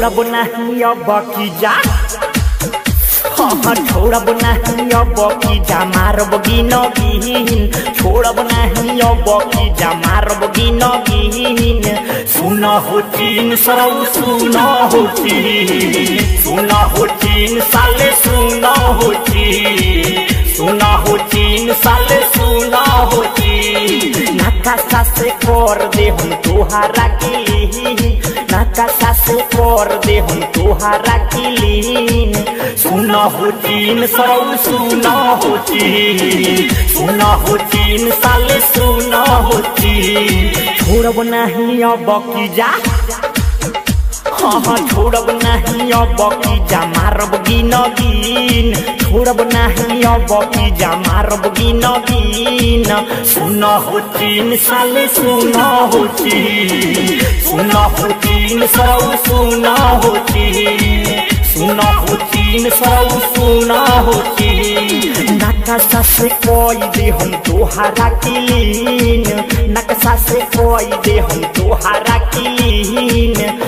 छोड़ब नहीं अब की जा, हाँ छोड़ब नहीं अब की जा, मारब गिन गिन, छोड़ब नहीं अब की जा, मारब गिन गिन। सुन हो चीन सरौ सुन हो चीन, सुन हो चीन साले सुन हो चीन, सुन हो चीन साले सुन हो चीन। नकाशा से कर दे हम तोहारा की, नकाशा से कर दे हम तोहारा की। सुन हो चीन सरौ सुन हो चीन, सुन हो चीन साले सुन हो चीन। छोड़ब नहीं अब की जा, हाँ छोड़ब नहीं अब की जा, मारब गिन गिन, छोड़ब नहीं अब की जा, मारब गिन गिन। सुन हो चीन साले सुन हो चीन, सुन हो चीन सरौ सुन हो चीन, सुन हो चीन सरौ सुन हो चीन। नकाशा से कोई दे हम तोहारा की, नक्शा से कोई दे हम तोहारा की।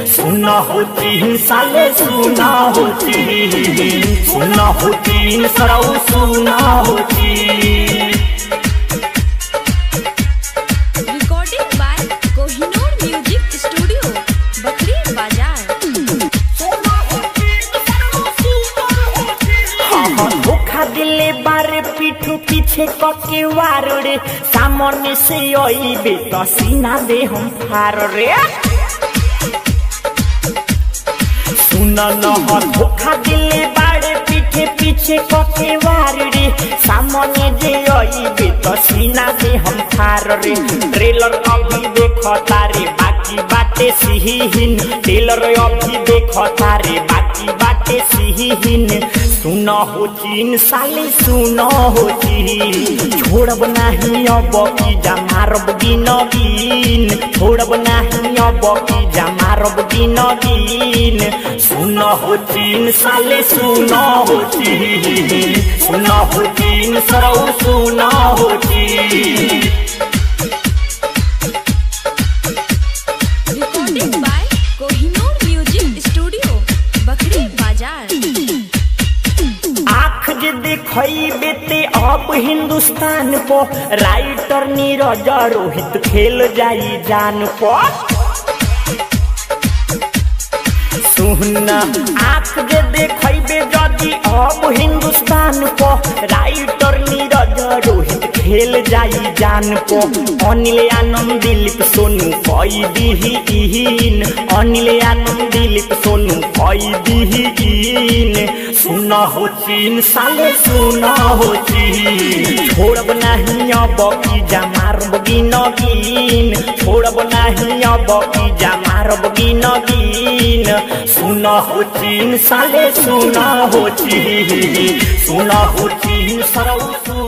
सुन हो चीन साले सुन हो चीन, सुन हो चीन सरौ सुन हो चीन। Recording by Kohinoor music studio, बकरी बाजार। धोखा दिले बारे पीठू पीछे कके वार रे, सामने से अइबे त सीना दे हम फार रे। सुन न धोखा दिले बारे पीठे पीछे कके वार रे, सामने जे अइबे त सीना दे हम फार रे। ट्रेलर अभी देखता रे बाकी बाटे सिहिन, ट्रेलर अभी देखता रे बाकी बाटे सिहिन। सुन हो चीन साले सुन हो चीन, छोड़ब नहीं अब की जा, मारब गिन गिन, छोड़ब नहीं अब की जा, मारब गिन गिन। सुन हो चीन साले सुन हो चीन, सुन हो चीन सरौ सुन हो चीन। Recording by Kohinoor music studio, बकरी बाजार। आँख जे देखइबे ते अब हिंदुस्तान को, राइटर नीरज रोहित खेल जाई जान को। सुन आँख जे देखइबे जदि अब हिंदुस्तान को, राइटर नीरज रोहित खेल जाई जान को। अनिल आनंद दिलीप सोनू कई दीहीन, अनिल आनंद दिलीप सोनू कई दीहीन। सुन हो चीन साले सुन हो चीन, छोड़ब नहीं अब की जा, मारब गिन गिन, छोड़ब नहीं अब की जा, मारब गिन गिन। सुन हो चीन साले सुन हो चीन, सुन हो चीन सरौ सुन